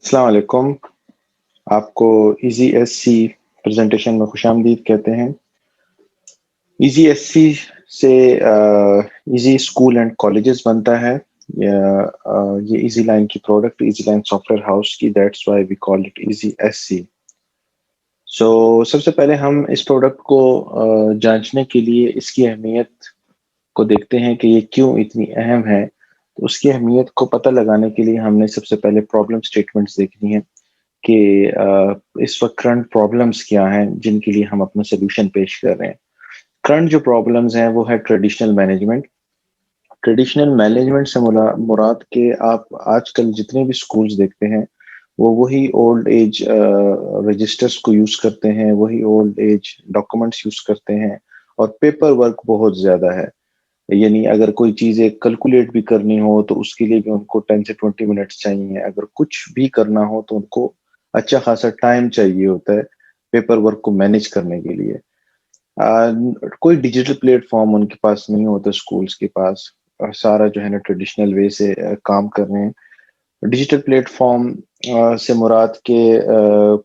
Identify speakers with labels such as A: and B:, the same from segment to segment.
A: السلام علیکم. آپ کو ایزی ایس سی پریزنٹیشن میں خوش آمدید کہتے ہیں. ایزی ایس سی سے ایزی اسکول اینڈ کالجز بنتا ہے. یہ ایزی لائن کی product easy line software house کی. That's why we call it easy S C. So سب سے پہلے ہم اس پروڈکٹ کو جانچنے کے لیے اس کی اہمیت کو دیکھتے ہیں کہ یہ کیوں اتنی اہم ہے. تو اس کی اہمیت کو پتہ لگانے کے لیے ہم نے سب سے پہلے پرابلم اسٹیٹمنٹس دیکھنی ہے کہ اس وقت کرنٹ پرابلمس کیا ہیں جن کے لیے ہم اپنا سلوشن پیش کر رہے ہیں. کرنٹ جو پرابلمز ہیں وہ ہے ٹریڈیشنل مینجمنٹ. ٹریڈیشنل مینجمنٹ سے مراد کہ آپ آج کل جتنے بھی سکولز دیکھتے ہیں وہ وہی اولڈ ایج رجسٹرز کو یوز کرتے ہیں, وہی اولڈ ایج ڈاکومنٹس یوز کرتے ہیں, اور پیپر ورک بہت زیادہ ہے. یعنی اگر کوئی چیزیں کیلکولیٹ بھی کرنی ہو تو اس کے لیے بھی ان کو 10 سے 20 منٹس چاہیے. اگر کچھ بھی کرنا ہو تو ان کو اچھا خاصا ٹائم چاہیے ہوتا ہے پیپر ورک کو مینیج کرنے کے لیے. کوئی ڈیجیٹل پلیٹ فارم ان کے پاس نہیں ہوتا اسکولز کے پاس. سارا جو ہے نا ٹریڈیشنل وے سے کام کر رہے ہیں. ڈیجیٹل پلیٹ فارم سے مراد کہ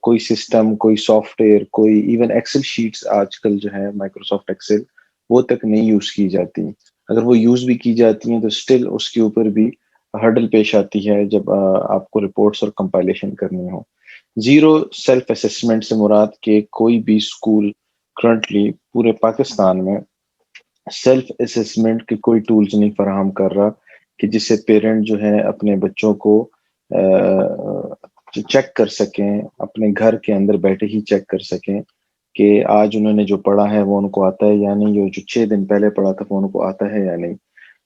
A: کوئی سسٹم, کوئی سافٹ ویئر, کوئی ایون ایکسل شیٹس آج کل جو ہے مائکروسافٹ ایکسل وہ تک نہیں یوز کی جاتی. اگر وہ یوز بھی کی جاتی ہیں تو اسٹل اس کے اوپر بھی ہرڈل پیش آتی ہے جب آپ کو رپورٹس اور کمپائلیشن کرنی ہو. زیرو سیلف اسسمنٹ سے مراد کہ کوئی بھی اسکول کرنٹلی پورے پاکستان میں سیلف اسسمنٹ کے کوئی ٹولز نہیں فراہم کر رہا کہ جس سے پیرنٹ جو ہے اپنے بچوں کو چیک کر سکیں, اپنے گھر کے اندر بیٹھے ہی چیک کر سکیں کہ آج انہوں نے جو پڑھا ہے وہ ان کو آتا ہے یا نہیں, جو 6 دن پہلے پڑھا تھا وہ ان کو آتا ہے یا نہیں.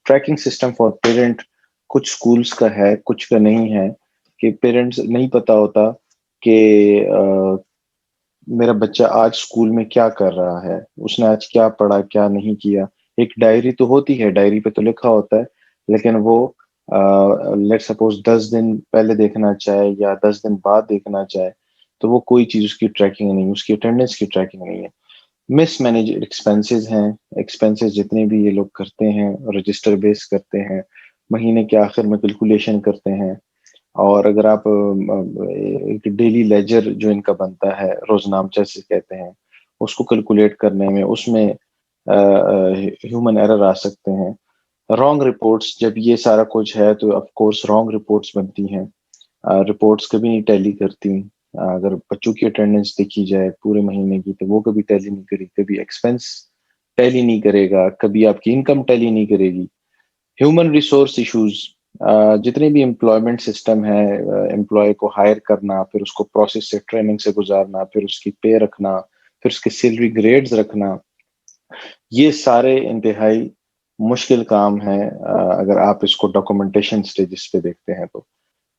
A: ٹریکنگ سسٹم فار پیرنٹ کچھ سکولز کا ہے, کچھ کا نہیں ہے, کہ پیرنٹس نہیں پتا ہوتا کہ میرا بچہ آج اسکول میں کیا کر رہا ہے, اس نے آج کیا پڑھا کیا نہیں کیا. ایک ڈائری تو ہوتی ہے, ڈائری پہ تو لکھا ہوتا ہے, لیکن وہ لیٹ سپوز 10 دن پہلے دیکھنا چاہے یا 10 دن بعد دیکھنا چاہے تو وہ کوئی چیز اس کی ٹریکنگ نہیں, اس کی اٹینڈنس کی ٹریکنگ نہیں ہے. مس مینیج ایکسپینسز ہیں. ایکسپینسز جتنے بھی یہ لوگ کرتے ہیں رجسٹر بیس کرتے ہیں, مہینے کے آخر میں کیلکولیشن کرتے ہیں. اور اگر آپ ایک ڈیلی لیجر جو ان کا بنتا ہے, روزنامچہ سے کہتے ہیں, اس کو کیلکولیٹ کرنے میں اس میں ہیومن ایرر آ سکتے ہیں. رانگ رپورٹس, جب یہ سارا کچھ ہے تو آف کورس رانگ رپورٹس بنتی ہیں. رپورٹس کبھی نہیں ٹیلی کرتی. اگر بچوں کی اٹینڈنس دیکھی جائے پورے مہینے کی تو وہ کبھی ٹیلی نہیں کرے, کبھی ایکسپینس ٹیلی نہیں کرے گا, کبھی آپ کی انکم ٹیلی نہیں کرے گی. ہیومن ریسورس ایشوز, جتنے بھی امپلائمنٹ سسٹم ہے, امپلائی کو ہائر کرنا, پھر اس کو پروسیس سے ٹریننگ سے گزارنا, پھر اس کی پے رکھنا, پھر اس کے سیلری گریڈز رکھنا, یہ سارے انتہائی مشکل کام ہے اگر آپ اس کو ڈاکومنٹیشن سٹیجز پہ دیکھتے ہیں تو.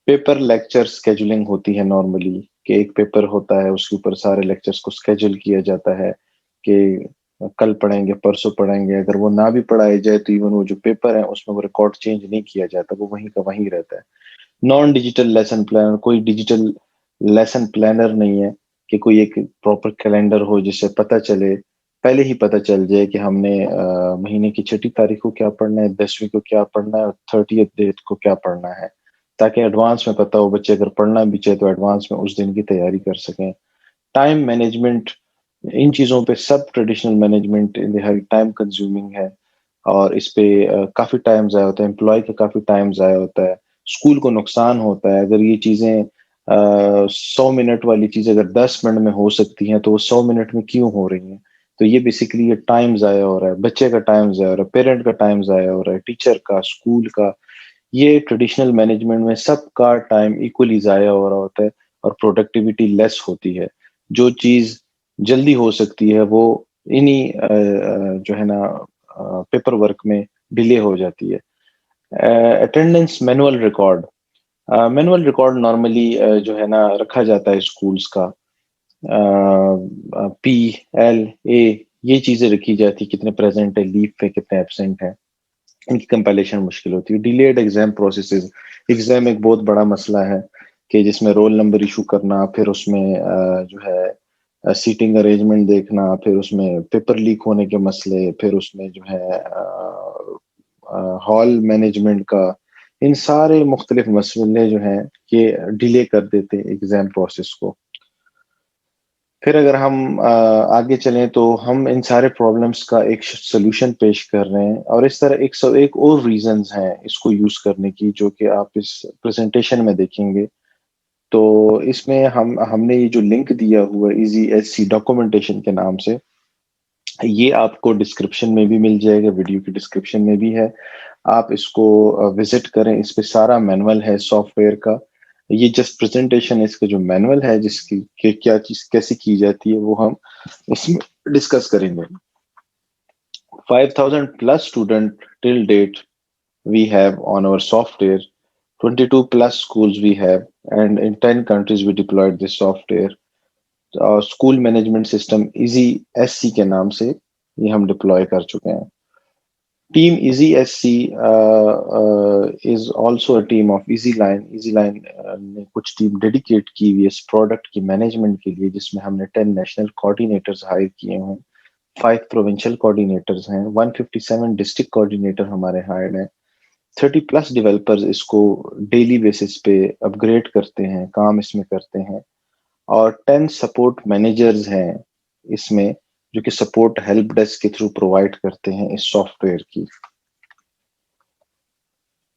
A: پیپر لیکچر سکیجولنگ ہوتی ہے نارملی, کہ ایک پیپر ہوتا ہے اس کے اوپر سارے لیکچرز کو سکیجول کیا جاتا ہے کہ کل پڑھیں گے, پرسوں پڑھیں گے. اگر وہ نہ بھی پڑھائے جائے تو ایون وہ جو پیپر ہے اس میں وہ ریکارڈ چینج نہیں کیا جاتا, وہ وہیں کا وہیں رہتا ہے. نان ڈیجیٹل لیسن پلانر, کوئی ڈیجیٹل لیسن پلانر نہیں ہے کہ کوئی ایک پراپر کیلنڈر ہو جس سے پتہ چلے, پہلے ہی پتہ چل جائے کہ ہم نے مہینے کی 6 تاریخ کو کیا پڑھنا ہے, 10ویں کو کیا پڑھنا ہے, اور 30th ڈیٹ کو کیا پڑھنا ہے, تاکہ ایڈوانس میں پتہ ہو بچے اگر پڑھنا بھی چاہے تو ایڈوانس میں اس دن کی تیاری کر سکیں. ٹائم مینجمنٹ, ان چیزوں پہ سب ٹریڈیشنل مینجمنٹ انتہائی ٹائم کنزیومنگ ہے, اور اس پہ کافی ٹائم ضائع ہوتا ہے, امپلائی کا کافی ٹائم ضائع ہوتا ہے, اسکول کو نقصان ہوتا ہے. اگر یہ چیزیں 100 منٹ والی چیز اگر 10 منٹ میں ہو سکتی ہیں تو وہ 100 منٹ میں کیوں ہو رہی ہیں؟ تو یہ بیسیکلی یہ ٹائم ضائع ہو رہا ہے, بچے کا ٹائم ضائع ہو رہا ہے, پیرنٹ کا ٹائم ضائع ہو رہا ہے, ٹیچر کا, اسکول کا. یہ ٹریڈیشنل مینجمنٹ میں سب کا ٹائم ایکولی ضائع ہو رہا ہوتا ہے اور پروڈکٹیوٹی لیس ہوتی ہے. جو چیز جلدی ہو سکتی ہے وہ انہی جو ہے نا پیپر ورک میں ڈیلے ہو جاتی ہے. Attendance manual record, manual record normally جو ہے نا رکھا جاتا ہے اسکولز کا. پی ایل اے یہ چیزیں رکھی جاتی, کتنے پریزنٹ ہے لیو پہ, کتنے ایبسینٹ ہیں, ان کی کمپائلیشن مشکل ہوتی ہے. ڈیلیڈ ایگزام پروسیسز, ایگزام ایک بہت بڑا مسئلہ ہے کہ جس میں رول نمبر ایشو کرنا, پھر اس میں جو ہے سیٹنگ ارینجمنٹ دیکھنا, پھر اس میں پیپر لیک ہونے کے مسئلے, پھر اس میں جو ہے ہال مینجمنٹ کا ان سارے مختلف مسئلے جو ہیں یہ ڈیلے کر دیتے ہیں ایگزام پروسیس کو. پھر اگر ہم آگے چلیں تو ہم ان سارے پرابلمس کا ایک سلوشن پیش کر رہے ہیں, اور اس طرح ایک اور ریزنز ہیں اس کو یوز کرنے کی جو کہ آپ اس پریزنٹیشن میں دیکھیں گے. تو اس میں ہم نے یہ جو لنک دیا ہوا ہے ایزی ایس سی ڈاکومنٹیشن کے نام سے, یہ آپ کو ڈسکرپشن میں بھی مل جائے گا, ویڈیو کی ڈسکرپشن میں بھی ہے, آپ اس کو وزٹ کریں. اس پہ سارا مینول ہے سافٹ ویئر کا. یہ جسٹ پریزنٹیشن اس کا جو مینول ہے جس کی کہ کیا چیز کیسے کی جاتی ہے وہ ہم اس میں ڈسکس کریں گے. 5,000 plus student till date we have on our software. 22 plus schools we have, and in 10 countries we deployed this software. School management system easy S C کے نام سے یہ ہم ڈپلوائے کر چکے ہیں. Team easy S C is also a team of easy line. Easy line نے کچھ ٹیم ڈیڈیکیٹ کی ہوئی اس پروڈکٹ کی مینجمنٹ کے لیے, جس میں ہم نے 10 نیشنل کوآرڈینیٹرز ہائر کیے ہیں, 5 پروونشل کوآرڈینیٹرز ہیں, 157 ڈسٹرکٹ کوآرڈینیٹر ہمارے ہائرڈ ہیں, 30 پلس ڈیولپرز اس کو ڈیلی بیسس پہ اپ گریڈ کرتے ہیں, کام اس میں کرتے ہیں, اور 10 سپورٹ مینیجرز ہیں اس میں جو کہ سپورٹ ہیلپ ڈیسک کے تھرو پرووائڈ کرتے ہیں اس سافٹ ویئر کی.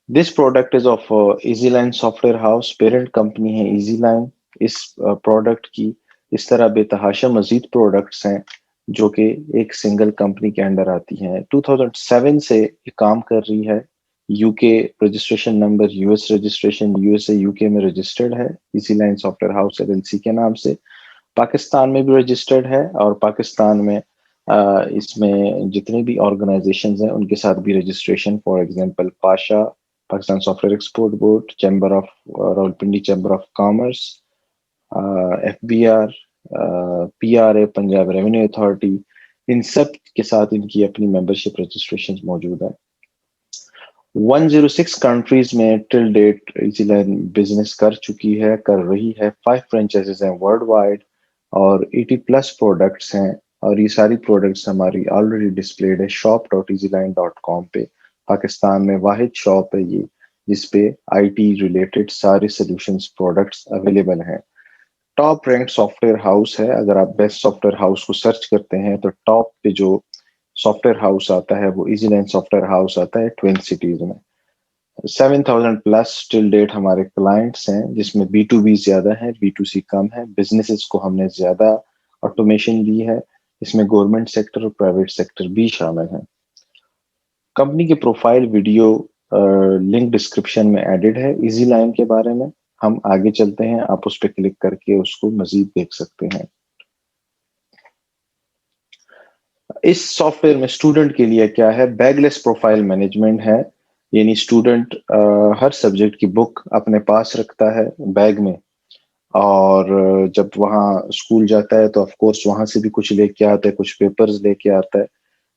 A: This product is of easy line software house, parent company ہے ایزی لائن. اس پروڈکٹ کی اس طرح بے تحاشا مزید پروڈکٹس ہیں جو کہ ایک سنگل کمپنی کے انڈر آتی ہیں. 2007 سے یہ کام کر رہی ہے. یو کے registration number, U S registration, U S A you کے میں رجسٹرڈ ہے easy line software house LLC کے نام سے. پاکستان میں بھی رجسٹرڈ ہے, اور پاکستان میں اس میں جتنے بھی آرگنائزیشنز ہیں ان کے ساتھ بھی registration, for example PASHA Pakistan software export board, chamber of Rawalpindi chamber of commerce, FBR, PRA Punjab revenue authority, ان سب کے ساتھ ان کی اپنی ممبرشپ رجسٹریشن موجود ہے. 106 کنٹریز میں till date easy line business کر چکی ہے, کر رہی ہے. 5 فرینچائزز ہیں ورلڈ وائڈ, اور 80 پلس پروڈکٹس ہیں, اور یہ ساری پروڈکٹس ہماری آلریڈی ڈسپلیڈ ہے shop.easyline.com پہ. پاکستان میں واحد شاپ ہے یہ جس پہ IT ریلیٹڈ سارے سولوشنز پروڈکٹس اویلیبل ہیں. Top rank soft where house ہے. اگر آپ بیسٹ سافٹ ویئر ہاؤس کو سرچ کرتے ہیں تو ٹاپ پہ جو سافٹ ویئر ہاؤس آتا ہے وہ easy line software house آتا ہے ٹوین سٹیز میں. 7,000 پلس ٹل ڈیٹ ہمارے کلائنٹس ہیں, جس میں B2B زیادہ ہے, B2C کم ہے. بزنسز کو ہم نے زیادہ آٹومیشن دی ہے, اس میں گورنمنٹ سیکٹر اور پرائیویٹ سیکٹر بھی شامل ہیں. کمپنی کے پروفائل ویڈیو لنک ڈسکرپشن میں ایڈڈ ہے ایزی لائن کے بارے میں. ہم آگے چلتے ہیں, آپ اس پہ کلک کر کے اس کو مزید دیکھ سکتے ہیں. اس سافٹ ویئر میں اسٹوڈنٹ کے لیے کیا ہے, بیگ لیس پروفائل مینجمنٹ ہے. یعنی اسٹوڈنٹ ہر سبجیکٹ کی بک اپنے پاس رکھتا ہے بیگ میں, اور جب وہاں اسکول جاتا ہے تو آف کورس وہاں سے بھی کچھ لے کے آتا ہے, کچھ پیپرز لے کے آتا ہے.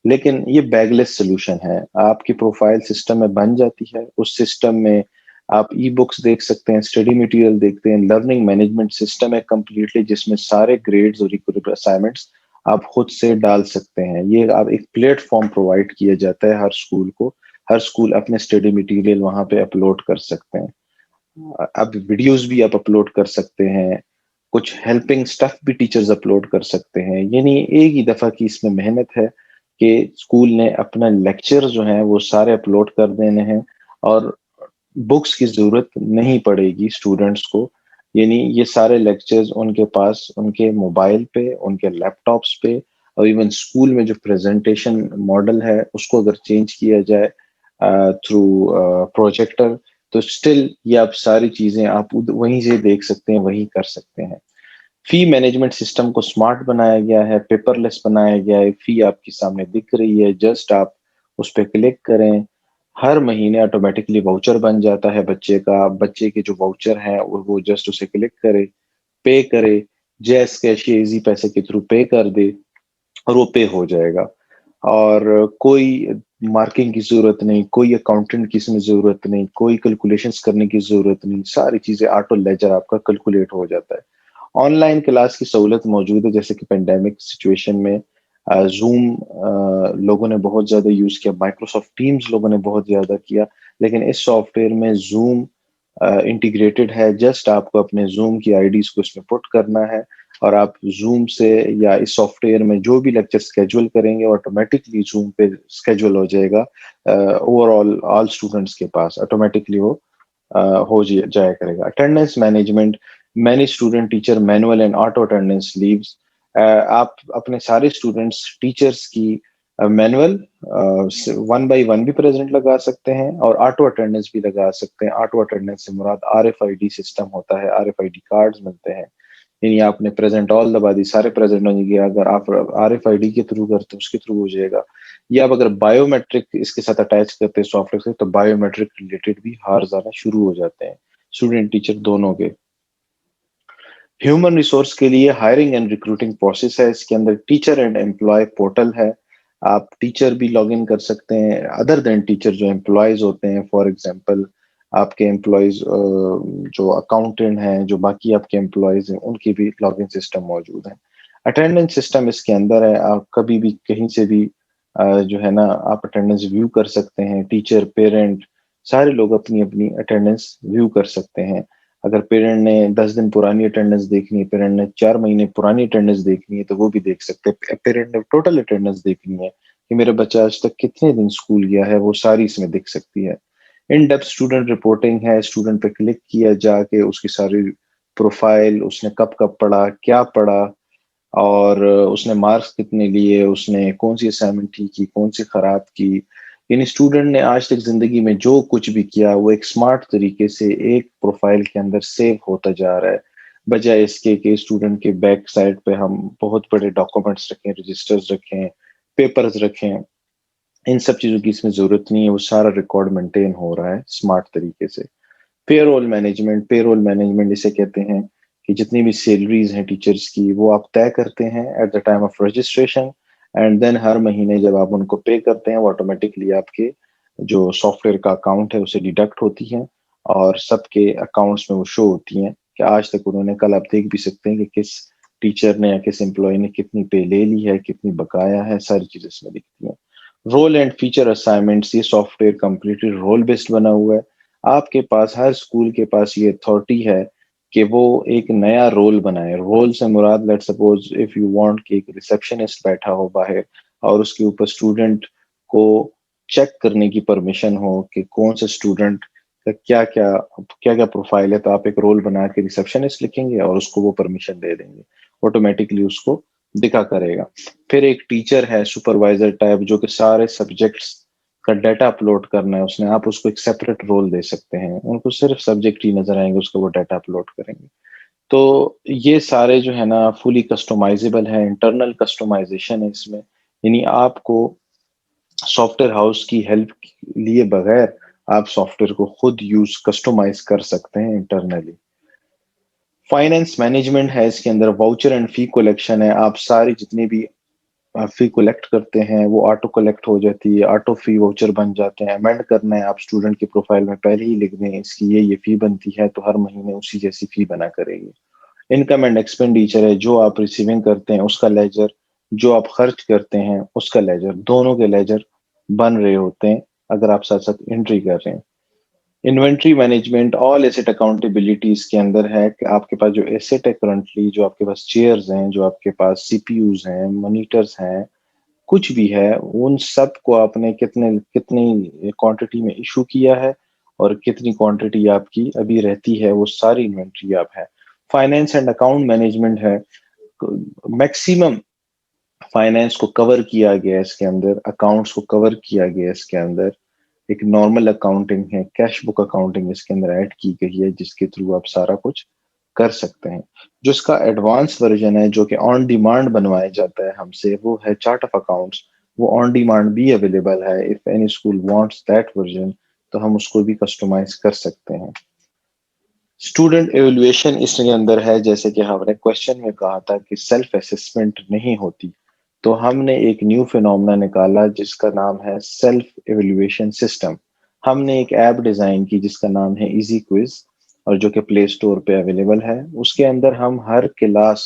A: لیکن یہ بیگ لیس سولوشن ہے. آپ کی پروفائل سسٹم میں بن جاتی ہے, اس سسٹم میں آپ ای بکس دیکھ سکتے ہیں, اسٹڈی مٹیریل دیکھتے ہیں, لرننگ مینجمنٹ سسٹم ہے کمپلیٹلی جس میں سارے گریڈز اور اسائنمنٹس آپ خود سے ڈال سکتے ہیں. یہ آپ ایک پلیٹ فارم پرووائڈ کیا جاتا ہے ہر اسکول کو, ہر اسکول اپنے اسٹڈی مٹیریل وہاں پہ اپلوڈ کر سکتے ہیں. اب ویڈیوز بھی آپ اپلوڈ کر سکتے ہیں, کچھ ہیلپنگ سٹف بھی ٹیچرز اپلوڈ کر سکتے ہیں. یعنی ایک ہی دفعہ کی اس میں محنت ہے کہ اسکول نے اپنا لیکچر جو ہیں وہ سارے اپلوڈ کر دینے ہیں, اور بکس کی ضرورت نہیں پڑے گی اسٹوڈنٹس کو. یعنی یہ سارے لیکچرز ان کے پاس ان کے موبائل پہ, ان کے لیپ ٹاپس پہ, اور ایون اسکول میں جو پریزنٹیشن ماڈل ہے اس کو اگر چینج کیا جائے تھرو پروجیکٹر تو اسٹل یہ آپ ساری چیزیں آپ وہیں سے دیکھ سکتے ہیں, وہیں کر سکتے ہیں. فی مینجمنٹ سسٹم کو سمارٹ بنایا گیا ہے, پیپر لیس بنایا گیا ہے. فی آپ کے سامنے دکھ رہی ہے, جسٹ آپ اس پہ کلک کریں, ہر مہینے آٹومیٹکلی واؤچر بن جاتا ہے بچے کا. بچے کے جو واؤچر ہیں وہ جسٹ اسے کلک کرے, پے کرے, جیس کیش ایزی پیسے کے تھرو پے کر دے, اور وہ پے ہو جائے گا. اور کوئی مارکنگ کی ضرورت نہیں, کوئی اکاؤنٹنٹ کی اس میں ضرورت نہیں, کوئی کیلکولیشنز کرنے کی ضرورت نہیں. ساری چیزیں آٹو لیجر آپ کا کیلکولیٹ ہو جاتا ہے. آن لائن کلاس کی سہولت موجود ہے, جیسے کہ پینڈیمک سچویشن میں زوم لوگوں نے بہت زیادہ یوز کیا, مائکروسافٹ ٹیمز لوگوں نے بہت زیادہ کیا, لیکن اس سافٹ ویئر میں زوم انٹیگریٹڈ ہے. جسٹ آپ کو اپنے زوم کی آئی ڈیز کو اس میں پٹ کرنا ہے اور آپ زوم سے یا اس سافٹ ویئر میں جو بھی لیکچر اسکیجول کریں گے آٹومیٹکلی زوم پہ اسکیجول ہو جائے گا اوور آل اسٹوڈنٹس کے پاس آٹومیٹکلی وہ ہو جایا کرے گا. Attendance management, many student teacher manual and auto attendance leaves. آپ اپنے سارے اسٹوڈنٹس ٹیچرس کی مینول 1 by 1 بھی پریزنٹ لگا سکتے ہیں اور آٹو اٹینڈنس بھی لگا سکتے ہیں. آٹو اٹینڈنس سے مراد RFID سسٹم ہوتا ہے, RFID کارڈز ملتے ہیں, یعنی آپ نے پریزنٹ آل دبا دی, سارے پریزنٹ ہو گیا. اگر آپ RFID کے تھرو کرتے ہیں اس کے تھرو ہو جائے گا. یا آپ اگر بایو میٹرک اس کے ساتھ اٹیچ کرتے ہیں سافٹ ویئر سے تو بایو میٹرک ریلیٹڈ بھی ہارز آنا شروع ہو جاتے ہیں اسٹوڈنٹ ٹیچر دونوں کے. ہیومن ریسورس کے لیے ہائرنگ اینڈ ریکروٹنگ پروسیس ہے. اس کے اندر ٹیچر اینڈ امپلائی پورٹل ہے. آپ ٹیچر بھی لاگ ان کر سکتے ہیں ادر دین ٹیچر جو امپلائیز ہوتے ہیں. فار ایگزامپل آپ کے امپلائیز جو اکاؤنٹنٹ ہیں, جو باقی آپ کے امپلائیز ہیں, ان کی بھی لاگ ان سسٹم موجود ہے. اٹینڈنس سسٹم اس کے اندر ہے. آپ کبھی بھی کہیں سے بھی جو ہے نا آپ اٹینڈنس ویو کر سکتے ہیں. ٹیچر, پیرنٹ, سارے لوگ اپنی اپنی اٹینڈنس ویو کر سکتے ہیں. اگر پیرنٹ نے 10 دن پرانی اٹینڈنس دیکھنی ہے, پیرنٹ نے 4 مہینے پرانی اٹینڈنس دیکھنی ہے تو وہ بھی دیکھ سکتے ہیں. پیرنٹ نے ٹوٹل اٹینڈنس دیکھنی ہے کہ میرا بچہ آج تک کتنے دن اسکول گیا ہے, وہ ساری اس میں دکھ سکتی ہے. ان ڈیپتھ اسٹوڈنٹ رپورٹنگ ہے. اسٹوڈنٹ پہ کلک کیا جا کے اس کی ساری پروفائل, اس نے کب کب پڑھا, کیا پڑھا, اور اس نے مارکس کتنے لیے, اس نے کون سی اسائنمنٹ ٹھیک کی, کون سی خراب کی. یعنی اسٹوڈنٹ نے آج تک زندگی میں جو کچھ بھی کیا وہ ایک اسمارٹ طریقے سے ایک پروفائل کے اندر سیو ہوتا جا رہا ہے, بجائے اس کے کہ اسٹوڈنٹ کے بیک سائڈ پہ ہم بہت بڑے ڈاکومنٹس رکھیں, رجسٹرز رکھیں, پیپرز رکھیں. ان سب چیزوں کی اس میں ضرورت نہیں ہے. وہ سارا ریکارڈ مینٹین ہو رہا ہے اسمارٹ طریقے سے. پے رول مینجمنٹ, پے رول مینجمنٹ اسے کہتے ہیں کہ جتنی بھی سیلریز ہیں ٹیچرز کی وہ آپ طے کرتے ہیں at the time of registration, and then ہر مہینے جب آپ ان کو پے کرتے ہیں وہ آٹومیٹکلی آپ کے جو سافٹ ویئر کا اکاؤنٹ ہے اسے ڈیڈکٹ ہوتی ہیں اور سب کے اکاؤنٹس میں وہ شو ہوتی ہیں کہ آج تک انہوں نے. کل آپ دیکھ بھی سکتے ہیں کہ کس ٹیچر نے یا کس امپلائی نے کتنی پے لے لی ہے, کتنی بقایا ہے, ساری چیزیں اس میں دکھتی ہیں. رول اینڈ فیچر اسائنمنٹس, یہ software completely role based بنا ہوا ہے. آپ کے پاس ہر اسکول کے پاس یہ اتھارٹی ہے کہ وہ ایک نیا رول بنائے. رول سے مراد let suppose if you want کہ ایک ریسپشنسٹ بیٹھا ہو باہر اور اس کے اوپر اسٹوڈنٹ کو چیک کرنے کی پرمیشن ہو کہ کون سے اسٹوڈنٹ کا کیا کیا پروفائل ہے, تو آپ ایک رول بنا کے ریسپشنسٹ لکھیں گے اور اس کو وہ پرمیشن دے دیں گے, آٹومیٹکلی اس کو دکھا کرے گا. پھر ایک ٹیچر ہے سپروائزر ٹائپ جو کہ سارے سبجیکٹس کا ڈیٹا اپلوڈ کرنا ہے اس نے, آپ اس کو ایک سیپریٹ رول دے سکتے ہیں. ان کو صرف سبجیکٹ ہی نظر آئیں گے, اس کو وہ ڈیٹا اپلوڈ کریں گے. تو یہ سارے جو ہے نا فلی کسٹمائزیبل ہے. انٹرنل کسٹمائزیشن ہے اس میں, یعنی آپ کو سافٹ ویئر ہاؤس کی ہیلپ لیے بغیر آپ سافٹ ویئر کو خود یوز کسٹمائز کر سکتے ہیں انٹرنلی. فائنینس مینجمنٹ ہے. اس کے اندر واؤچر اینڈ فی کلیکشن ہے. آپ ساری جتنی بھی فی کلیکٹ کرتے ہیں وہ آٹو کلیکٹ ہو جاتی ہے, آٹو فی واؤچر بن جاتے ہیں. امینڈ کرنا ہے آپ اسٹوڈنٹ کی پروفائل میں پہلے ہی لکھ دیں اس کی یہ فی بنتی ہے تو ہر مہینے اسی جیسی فی بنا کرے گی. انکم اینڈ ایکسپینڈیچر ہے, جو آپ ریسیونگ کرتے ہیں اس کا لیجر, جو آپ خرچ کرتے ہیں اس کا لیجر, دونوں کے لیجر بن رہے ہوتے ہیں اگر آپ ساتھ ساتھ انٹری کر رہے ہیں. انوینٹری مینجمنٹ, آل ایسٹ اکاؤنٹیبلٹی اس کے اندر ہے کہ آپ کے پاس جو ایسٹ ہے کرنٹلی, جو آپ کے پاس چیئرز ہیں, جو آپ کے پاس CPU ہیں, مانیٹرز ہیں, کچھ بھی ہے, ان سب کو آپ نے کتنی کوانٹٹی میں ایشو کیا ہے اور کتنی کوانٹٹی آپ کی ابھی رہتی ہے, وہ ساری انوینٹری آپ ہے. فائنینس اینڈ اکاؤنٹ مینجمنٹ ہے. میکسیمم فائنینس کو کور کیا گیا اس کے اندر, اکاؤنٹس کو کور کیا گیا اس کے اندر. ایک نارمل اکاؤنٹنگ ہے, کیش بک اکاؤنٹنگ اس کے اندر ایڈ کی گئی ہے جس کے تھرو آپ سارا کچھ کر سکتے ہیں. جو اس کا ایڈوانس ورژن ہے جو کہ آن ڈیمانڈ بنوایا جاتا ہے ہم سے, وہ ہے چارٹ آف اکاؤنٹس. وہ آن ڈیمانڈ بھی اویلیبل ہے. If any school wants that version تو ہم اس کو بھی کسٹمائز کر سکتے ہیں. اسٹوڈنٹ ایویلویشن اس کے اندر ہے, جیسے کہ ہم نے کوشچن میں کہا تھا کہ سیلف اسسمنٹ نہیں ہوتی, تو ہم نے ایک نیو فینومنا نکالا جس کا نام ہے سیلف ایویلویشن سسٹم. ہم نے ایک ایپ ڈیزائن کی جس کا نام ہے ایزی کوئز, اور جو کہ پلے اسٹور پہ اویلیبل ہے. اس کے اندر ہم ہر کلاس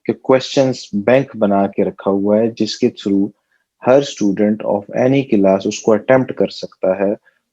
A: کے کوشچنس بینک بنا کے رکھا ہوا ہے جس کے تھرو ہر اسٹوڈنٹ آف اینی کلاس اس کو اٹمپٹ کر سکتا ہے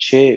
A: 6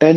A: 10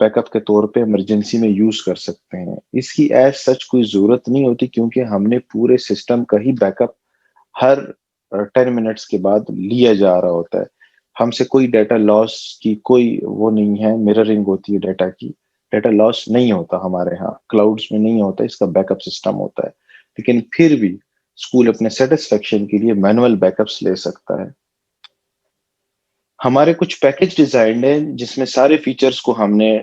A: بیک اپ کے طور پہ ایمرجنسی میں یوز کر سکتے ہیں. اس کی ایز سچ کوئی ضرورت نہیں ہوتی کیونکہ ہم نے پورے سسٹم کا ہی بیک اپ ہر 10 منٹس کے بعد لیا جا رہا ہوتا ہے. ہم سے کوئی ڈیٹا لاس کی کوئی وہ نہیں ہے، مررنگ ہوتی ہے ڈیٹا کی. ڈیٹا لاس نہیں ہوتا ہمارے ہاں، کلاؤڈز میں نہیں ہوتا، اس کا بیک اپ سسٹم ہوتا ہے. لیکن پھر بھی اسکول اپنے سیٹسفیکشن کے لیے مینوئل بیک اپس لے سکتا ہے. ہمارے کچھ پیکج ڈیزائنڈ ہیں جس میں سارے فیچرز کو ہم نے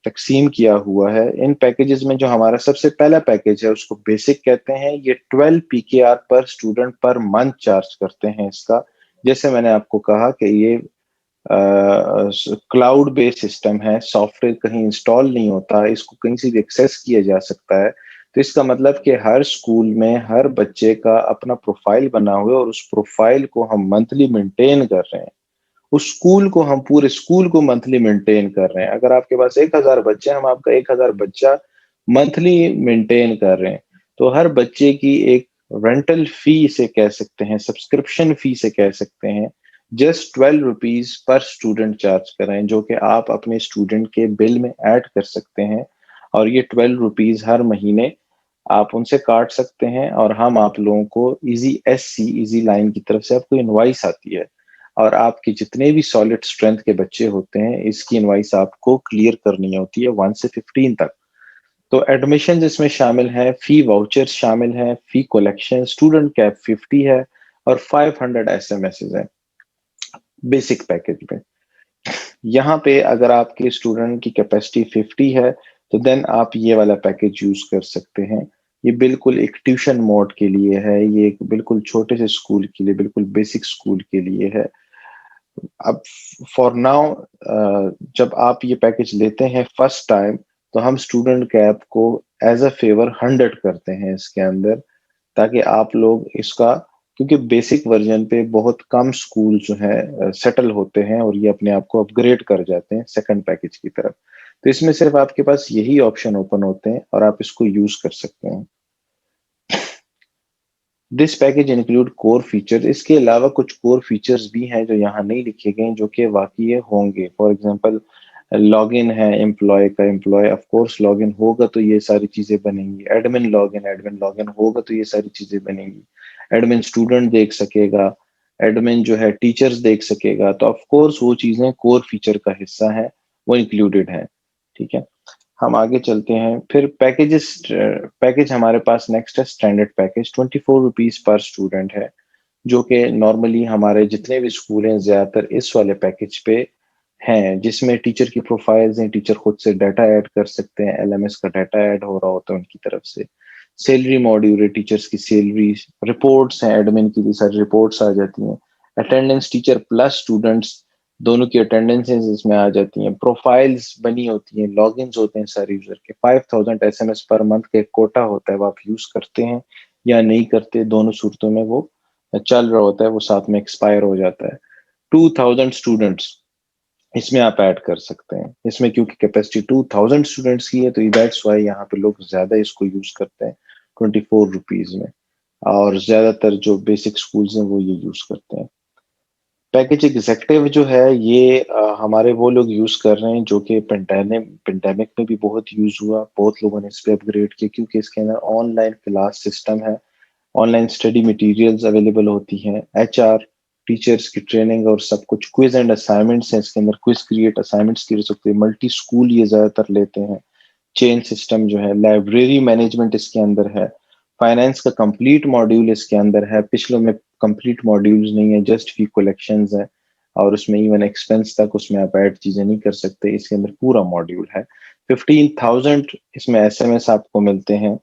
A: تقسیم کیا ہوا ہے. ان پیکیجز میں جو ہمارا سب سے پہلا پیکج ہے اس کو بیسک کہتے ہیں. یہ 12 PKR پر اسٹوڈنٹ پر منتھ چارج کرتے ہیں اس کا. جیسے میں نے آپ کو کہا کہ یہ کلاؤڈ بیس سسٹم ہے، سافٹ ویئر کہیں انسٹال نہیں ہوتا، اس کو کہیں سے بھی ایکسیس کیا جا سکتا ہے. تو اس کا مطلب کہ ہر اسکول میں ہر بچے کا اپنا پروفائل بنا ہوا ہے اور اس پروفائل کو ہم منتھلی مینٹین کر رہے ہیں. اس اسکول کو ہم پورے اسکول کو منتھلی مینٹین کر رہے ہیں. اگر آپ کے پاس 1000 بچے ہیں، ہم آپ کا 1000 بچہ منتھلی مینٹین کر رہے ہیں. تو ہر بچے کی ایک رینٹل فی سے کہہ سکتے ہیں، سبسکرپشن فی سے کہہ سکتے ہیں، جسٹ 12 روپیز پر اسٹوڈنٹ چارج کر رہے ہیں، جو کہ آپ اپنے اسٹوڈنٹ کے بل میں ایڈ کر سکتے ہیں. اور یہ 12 روپیز ہر مہینے آپ ان سے کاٹ سکتے ہیں اور ہم آپ لوگوں کو ایزی SC ایزی لائن کی طرف سے آپ کو انوائس آتی ہے. اور آپ کے جتنے بھی سالڈ اسٹرینتھ کے بچے ہوتے ہیں اس کی انوائس آپ کو کلیئر کرنی ہوتی ہے 1 سے 15 تک. تو ایڈمیشن اس میں شامل ہے، فی واؤچر شامل ہے، فی کلیکشن، اسٹوڈنٹ کیپ 50 ہے اور 500 SMS ہیں بیسک پیکج میں. یہاں پہ اگر آپ کے اسٹوڈنٹ کی کیپیسٹی 50 ہے تو دین آپ یہ والا پیکج یوز کر سکتے ہیں. یہ بالکل ایک ٹیوشن موڈ کے لیے ہے، یہ ایک بالکل چھوٹے سے اسکول کے لیے، بالکل بیسک اسکول کے لیے ہے. اب فار ناؤ جب آپ یہ پیکج لیتے ہیں فرسٹ ٹائم تو ہم اسٹوڈنٹ کیپ کو ایز اے فیور 100 کرتے ہیں اس کے اندر، تاکہ آپ لوگ اس کا، کیونکہ بیسک ورژن پہ بہت کم اسکول جو ہے سیٹل ہوتے ہیں اور یہ اپنے آپ کو اپ گریڈ کر جاتے ہیں سیکنڈ پیکج کی طرف. تو اس میں صرف آپ کے پاس یہی آپشن اوپن ہوتے ہیں اور آپ اس کو یوز کر سکتے ہیں. دس پیکج انکلوڈ کور فیچر. اس کے علاوہ کچھ کور فیچرز بھی ہیں جو یہاں نہیں لکھے گئے جو کہ واقعی ہوں گے. فار ایگزامپل لاگ ان ہے امپلائی کا، employee of course log in ہوگا تو یہ ساری چیزیں بنیں گی. ایڈمن لاگ ان ہوگا تو یہ ساری چیزیں بنیں گی. ایڈمن اسٹوڈنٹ دیکھ سکے گا، ایڈمن جو ہے ٹیچرز دیکھ سکے گا. تو آف کورس وہ چیزیں کور فیچر کا حصہ ہیں، وہ انکلوڈیڈ ہیں. ٹھیک ہے، ہم آگے چلتے ہیں. پھر پیکج ہمارے پاس نیکسٹ ہے اسٹینڈرڈ پیکج. 24 روپیز پر اسٹوڈنٹ ہے، جو کہ نارملی ہمارے جتنے بھی اسکول ہیں زیادہ تر اس والے پیکج پہ ہیں، جس میں ٹیچر کی پروفائلز ہیں، ٹیچر خود سے ڈیٹا ایڈ کر سکتے ہیں، LMS کا ڈیٹا ایڈ ہو رہا ہوتا ہے ان کی طرف سے. سیلری ماڈیول ہے، ٹیچرز کی سیلری، رپورٹس ہیں، ایڈمن کی بھی ساری رپورٹس آ جاتی ہیں. اٹینڈنس ٹیچر پلس اسٹوڈنٹس دونوں کی اٹینڈنس اس میں آ جاتی ہیں. پروفائلز بنی ہوتی ہیں، لاگ انز ہوتے ہیں سارے یوزر کے. 5000 SMS پر منتھ کے کوٹا ہوتا ہے، وہ آپ یوز کرتے ہیں یا نہیں کرتے، دونوں صورتوں میں وہ چل رہا ہوتا ہے، وہ ساتھ میں ایکسپائر ہو جاتا ہے. 2000 اسٹوڈنٹس اس میں آپ ایڈ کر سکتے ہیں. اس میں کیونکہ کیپیسٹی 2000 اسٹوڈنٹس کی ہے تو دیٹس وائی یہاں پہ لوگ زیادہ اس کو یوز کرتے ہیں 24 روپیز میں، اور زیادہ تر جو بیسک اسکولز ہیں وہ یہ یوز کرتے ہیں. پیکج ایگزیکٹو جو ہے یہ ہمارے وہ لوگ یوز کر رہے ہیں جو کہ پینڈیمک میں بھی بہت یوز ہوا، بہت لوگوں نے اس پہ اپ گریڈ کیا، کیونکہ اس کے اندر آن لائن کلاس سسٹم ہے، on line study materials available ہوتی ہیں، HR ٹیچرز کی ٹریننگ اور سب کچھ. کوئز اینڈ اسائنمنٹس ہیں اس کے اندر، کوئز کریٹ اسائنمنٹس کی سکتے ہیں. ملٹی اسکول یہ زیادہ تر لیتے ہیں. چین سسٹم جو ہے، لائبریری مینجمنٹ اس کے اندر ہے. فائنینس کا کمپلیٹ ماڈیول اس کے اندر ہے. پچھلوں میں کمپلیٹ ماڈیولز نہیں ہے، جسٹ فی کلیکشنز ہے، اور اس میں ایون ایکسپینس تک اس میں آپ ایڈ چیزیں نہیں کر سکتے. اس کے اندر پورا ماڈیول ہے. 15,000 اس میں SMS آپ کو ملتے ہیں.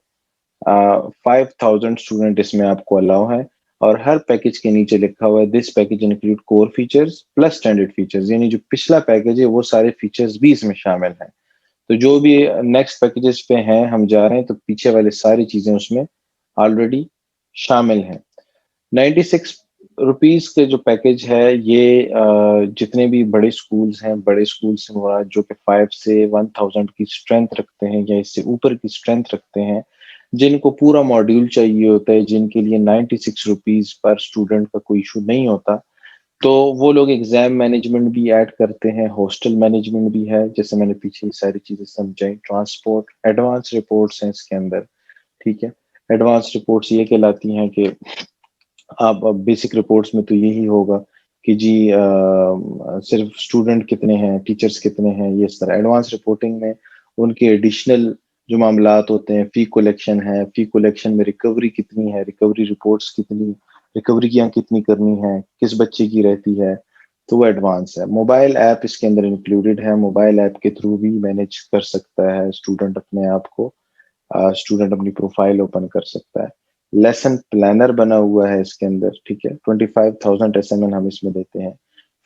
A: 5000 اسٹوڈنٹ اس میں آپ کو الاؤ ہے. اور ہر پیکج کے نیچے لکھا ہوا ہے دس پیکج انکلوڈ کور فیچرز پلس اسٹینڈرڈ فیچرز، یعنی جو پچھلا پیکج ہے وہ سارے فیچرز بھی اس میں شامل ہیں. تو جو بھی نیکسٹ پیکجز پہ ہیں ہم جا رہے ہیں تو پیچھے والے ساری چیزیں اس میں آلریڈی شامل ہیں. 96 روپیز کے جو پیکج ہے یہ جتنے بھی بڑے اسکولز ہیں، بڑے اسکول سے مراد جو کہ 5 سے 1000 کی اسٹرینتھ رکھتے ہیں یا اس سے اوپر کی اسٹرینتھ رکھتے ہیں، جن کو پورا ماڈیول چاہیے ہوتا ہے، جن کے لیے 96 روپیز پر اسٹوڈنٹ کا کوئی ایشو نہیں ہوتا، تو وہ لوگ ایگزام مینجمنٹ بھی ایڈ کرتے ہیں، ہاسٹل مینجمنٹ بھی ہے، جیسے میں نے پیچھے ساری چیزیں سمجھائی، ٹرانسپورٹ، ایڈوانس رپورٹس ہیں اس کے اندر. ٹھیک ہے. ایڈوانس رپورٹس یہ کہلاتی ہیں کہ آپ بیسک رپورٹس میں تو یہی ہوگا کہ جی صرف اسٹوڈنٹ کتنے ہیں، ٹیچرس کتنے ہیں، یہ اس طرح. ایڈوانس رپورٹنگ میں ان کے ایڈیشنل جو معاملات ہوتے ہیں، فی کولیکشن ہے، فی کولیکشن میں ریکوری کتنی ہے، ریکوری رپورٹس کتنی، ریکوری کیا کتنی کرنی ہے، کس بچے کی رہتی ہے، تو وہ ایڈوانس ہے. موبائل ایپ اس کے اندر انکلوڈیڈ ہے. موبائل ایپ کے تھرو بھی مینیج کر سکتا ہے اسٹوڈنٹ اپنے آپ کو، اسٹوڈنٹ اپنی پروفائل اوپن کر سکتا ہے. لیسن پلانر بنا ہوا ہے اس کے اندر. ٹھیک ہے. 25,000 SMN ہم اس میں دیتے ہیں.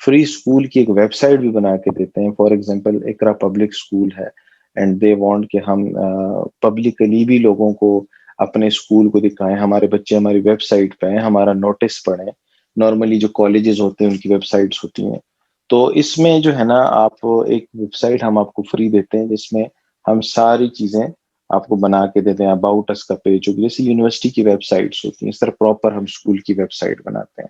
A: فری اسکول کی ایک ویب سائٹ بھی بنا کے دیتے ہیں. For example Iqra public school ہے اینڈ دے وانٹ کہ ہم پبلکلی بھی لوگوں کو اپنے اسکول کو دکھائیں، ہمارے بچے ہماری ویب سائٹ پہ ہیں، ہمارا نوٹس پڑھیں. نارملی جو کالجز ہوتے ہیں ان کی ویب سائٹس ہوتی ہیں. تو اس میں جو ہے نا آپ ایک ویب سائٹ ہم آپ کو فری دیتے ہیں جس میں ہم ساری چیزیں آپ کو بنا کے دیتے ہیں. اباؤٹ اس کا پیج ہوگی، جیسے یونیورسٹی کی ویب سائٹس ہوتی ہیں اس طرح پراپر ہم اسکول کی ویب سائٹ بناتے ہیں.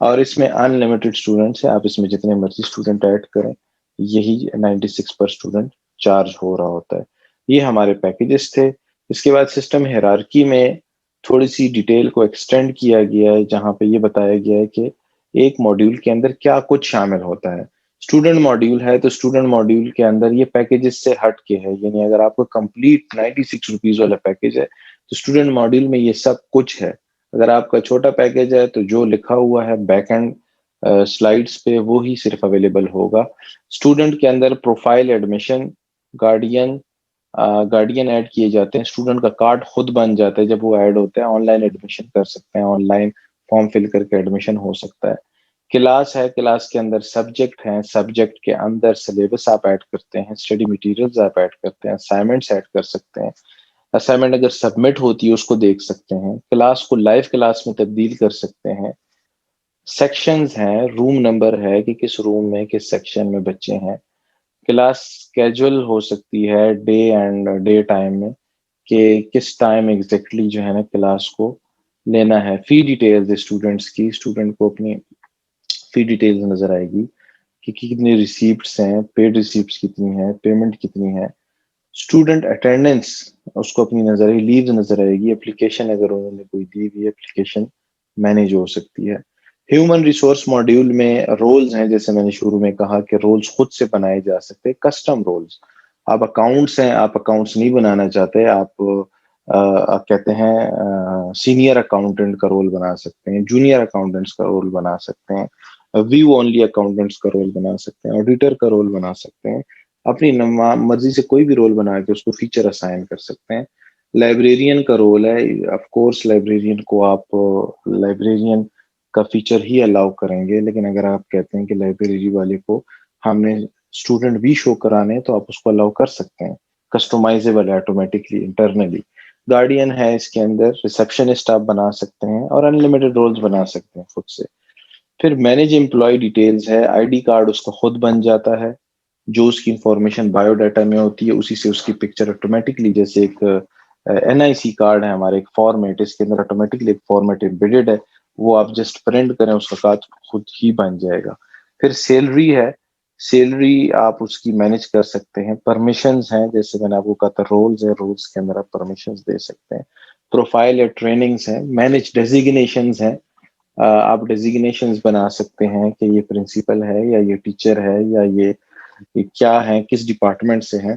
A: اور اس میں ان لمیٹڈ اسٹوڈنٹس ہیں، آپ اس میں جتنے مرضی اسٹوڈنٹ ایڈ کریں. یہی 96 پر اسٹوڈنٹ چارج ہو رہا ہوتا ہے. یہ ہمارے پیکیجز تھے. اس کے بعد سسٹم ہیرارکی میں تھوڑی سی ڈیٹیل کو ایکسٹینڈ کیا گیا ہے، جہاں پہ یہ بتایا گیا ہے کہ ایک ماڈیول کے اندر کیا کچھ شامل ہوتا ہے. اسٹوڈنٹ ماڈیول ہے تو اسٹوڈنٹ ماڈیول کے اندر یہ پیکیجز سے ہٹ کے ہے، یعنی اگر آپ کو کمپلیٹ 96 روپیز والا پیکیج ہے تو اسٹوڈنٹ ماڈیول میں یہ سب کچھ ہے. اگر آپ کا چھوٹا پیکیج ہے تو جو لکھا ہوا ہے بیک اینڈ سلائڈس پہ وہی صرف اویلیبل ہوگا. اسٹوڈنٹ کے اندر profile, admission, guardian guardian add کیے جاتے ہیں. اسٹوڈنٹ کا کارڈ خود بن جاتا ہے جب وہ ایڈ ہوتا ہے. آن لائن ایڈمیشن کر سکتے ہیں، آن لائن فارم فل کر کے ایڈمیشن ہو سکتا ہے. کلاس ہے، کلاس کے اندر سبجیکٹ ہیں، سبجیکٹ کے اندر سلیبس آپ ایڈ کرتے ہیں، اسٹڈی مٹیریلز آپ ایڈ کرتے ہیں، اسائنمنٹس ایڈ کر سکتے ہیں. اسائنمنٹ اگر سبمٹ ہوتی ہے اس کو دیکھ سکتے ہیں. کلاس کو لائیو کلاس میں تبدیل کر سکتے ہیں. سیکشنز ہیں، روم نمبر ہے کہ کس روم میں کس سیکشن میں بچے ہیں. کلاس اسکیجول ہو سکتی ہے ڈے اینڈ ڈے ٹائم میں کہ کس ٹائم ایگزیکٹلی جو ہے نا کلاس کو لینا ہے. فی ڈیٹیلز اسٹوڈنٹس کی، اسٹوڈنٹ کو اپنی فی ڈیٹیلز نظر آئے گی کہ کتنی ریسیپٹس ہیں، پیڈ ریسیپٹس کتنی ہیں، پیمنٹ کتنی ہے. اسٹوڈنٹ اٹینڈنس اس کو اپنی نظر آئے گی، لیوز نظر آئے گی. اپلیکیشن اگر انہوں نے کوئی دی ہوئی ہے، اپلیکیشن مینیج ہو سکتی ہے. ہیومن ریسورس ماڈیول میں رولز ہیں، جیسے میں نے شروع میں کہا کہ رولز خود سے بنائے جا سکتے، کسٹم رولز. آپ اکاؤنٹس ہیں، آپ اکاؤنٹس نہیں بنانا چاہتے، آپ کہتے ہیں سینئر اکاؤنٹنٹ کا رول بنا سکتے ہیں، جونیئر اکاؤنٹنٹس کا رول بنا سکتے ہیں، ویو اونلی اکاؤنٹنٹس کا رول بنا سکتے ہیں، آڈیٹر کا رول بنا سکتے ہیں. اپنی مرضی سے کوئی بھی رول بنا کے اس کو فیچر اسائن کر سکتے ہیں. لائبریرین کا رول ہے، آف کورس لائبریرین کو آپ لائبریرین کا فیچر ہی الاؤ کریں گے، لیکن اگر آپ کہتے ہیں کہ لائبریری والے کو ہم نے اسٹوڈنٹ بھی شو کرانے تو آپ اس کو الاؤ کر سکتے ہیں، کسٹمائزیبل ہے آٹومیٹکلی انٹرنلی. گارڈین ہے اس کے اندر، ریسپشنسٹ آپ بنا سکتے ہیں اور انلمیٹڈ رولز بنا سکتے ہیں خود سے. پھر مینیج امپلائی ڈیٹیلز ہے، آئی ڈی کارڈ اس کا خود بن جاتا ہے. جو اس کی انفارمیشن بایو ڈاٹا میں ہوتی ہے اسی سے اس کی پکچر آٹومیٹکلی، جیسے ایک NIC کارڈ ہے ہمارے، ایک فارمیٹ اس کے اندر آٹومیٹکلی ایک فارمیٹ امبیڈڈ ہے، وہ آپ جسٹ پرنٹ کریں اس کا کارڈ خود ہی بن جائے گا. پھر سیلری ہے، سیلری آپ اس کی مینیج کر سکتے ہیں. پرمیشنز ہیں، جیسے میں نے آپ کو کہا تھا رولز ہیں، رولز کے اندر آپ پرمیشنز دے سکتے ہیں. پروفائل ہے، ٹریننگز ہیں. مینیج ڈیزیگنیشنز ہیں، آپ ڈیزیگنیشنز بنا سکتے ہیں کہ یہ پرنسپل ہے یا یہ ٹیچر ہے یا یہ کیا ہے، کس ڈپارٹمنٹ سے ہیں.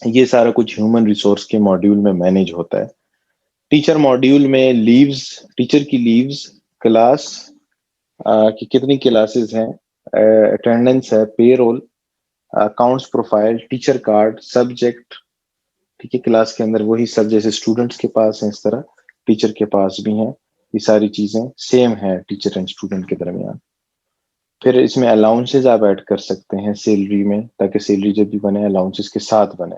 A: یہ سارا کچھ ہیومن ریسورس کے ماڈیول میں مینیج ہوتا ہے. ٹیچر ماڈیول میں لیوز، ٹیچر کی لیوز، کلاس کی کتنی کلاسز ہیں، اٹینڈنس ہے، pay roll, accounts profile, teacher card, subject. ٹھیک ہے. کلاس کے اندر وہی سب جیسے اسٹوڈنٹس کے پاس ہیں اس طرح ٹیچر کے پاس بھی ہیں. یہ ساری چیزیں سیم ہے ٹیچر اینڈ اسٹوڈنٹ کے درمیان. پھر اس میں الاؤنسز آپ ایڈ کر سکتے ہیں سیلری میں، تاکہ سیلری جب بھی بنے الاؤنسز کے ساتھ بنے.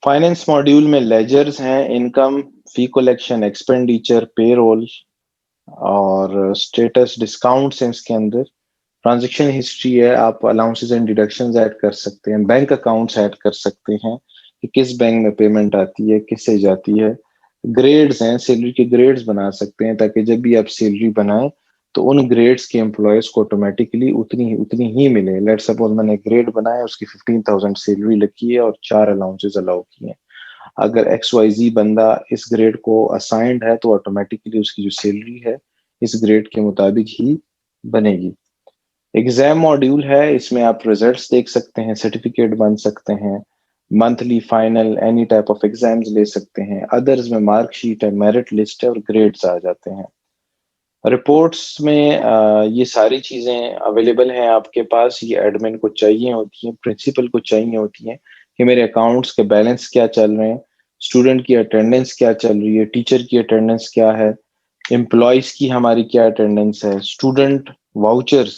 A: فائنینس ماڈیول میں لیجرز ہیں، انکم، فی کلیکشن، ایکسپینڈیچر، پے رول اور اسٹیٹس ڈسکاؤنٹس ہیں اس کے اندر. ٹرانزیکشن ہسٹری ہے، آپ الاؤنسز اینڈ ڈیڈکشنز ایڈ کر سکتے ہیں. بینک اکاؤنٹس ایڈ کر سکتے ہیں کہ کس بینک میں پیمنٹ آتی ہے، کس سے جاتی ہے. گریڈز ہیں، سیلری کے گریڈز بنا سکتے ہیں تاکہ جب بھی آپ سیلری بنائیں تو ان گریڈس کے امپلائیز کو آٹومیٹکلی اتنی ہی ملے. لیٹ سپوز میں نے گریڈ بنایا, اس کی 15,000 سیلری لگی ہے اور 4 الاؤنسز الاؤ کیے ہیں. اگر ایکس وائی زی بندہ اس گریڈ کو اسائنڈ ہے تو آٹومیٹکلی اس کی جو سیلری ہے اس گریڈ کے مطابق ہی بنے گی. ایگزام ماڈیول ہے, اس میں آپ ریزلٹس دیکھ سکتے ہیں, سرٹیفکیٹ بن سکتے ہیں, monthly final any type of exams لے سکتے ہیں. ادرز میں مارک شیٹ ہے, میرٹ لسٹ ہے اور گریڈز آ جاتے ہیں. رپورٹس میں یہ ساری چیزیں اویلیبل ہیں آپ کے پاس. یہ ایڈمن کو چاہیے ہوتی ہیں, پرنسپل کو چاہیے ہوتی ہیں کہ میرے اکاؤنٹس کے بیلنس کیا چل رہے ہیں, اسٹوڈنٹ کی اٹینڈنس کیا چل رہی ہے, ٹیچر کی اٹینڈنس کیا ہے, امپلائیز کی ہماری کیا اٹینڈنس ہے, اسٹوڈنٹ واؤچرز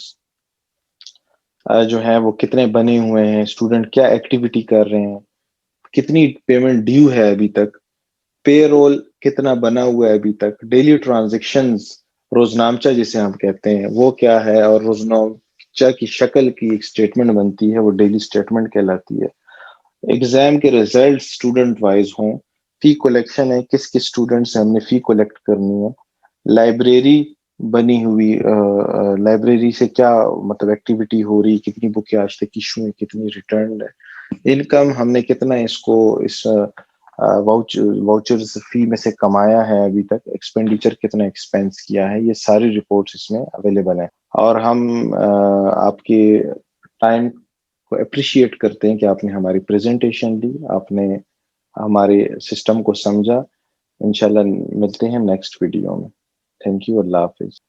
A: جو ہیں وہ کتنے بنے ہوئے ہیں, اسٹوڈنٹ کیا ایکٹیویٹی کر رہے ہیں, کتنی پیمنٹ ڈیو ہے ابھی تک, پے رول کتنا بنا ہوا ہے ابھی تک, ڈیلی ٹرانزیکشنز روزنامچہ جسے ہم کہتے ہیں وہ کیا ہے, اور روزنامچہ کی شکل کی ایک اسٹیٹمنٹ بنتی ہے وہ ڈیلی اسٹیٹمنٹ کہلاتی ہے. ایگزام کے ریزلٹ اسٹوڈنٹ وائز ہوں, فی کلیکشن ہے, کس کس اسٹوڈنٹ سے ہم نے فی کلیکٹ کرنی ہے, لائبریری بنی ہوئی, لائبریری سے کیا مطلب ایکٹیویٹی ہو رہی, کتنی بکیں آج تک ایشو ہیں, کتنی ریٹرنڈ ہے, انکم ہم نے کتنا اس کو اس واؤچرز فی میں سے کمایا ہے ابھی تک, ایکسپینڈیچر کتنا ایکسپینس کیا ہے, یہ ساری رپورٹس اس میں اویلیبل ہیں. اور ہم آپ کے ٹائم کو اپریشیٹ کرتے ہیں کہ آپ نے ہماری پریزنٹیشن دی, آپ نے ہمارے سسٹم کو سمجھا. انشاءاللہ ملتے ہیں نیکسٹ ویڈیو میں. تھینک یو, اللہ حافظ.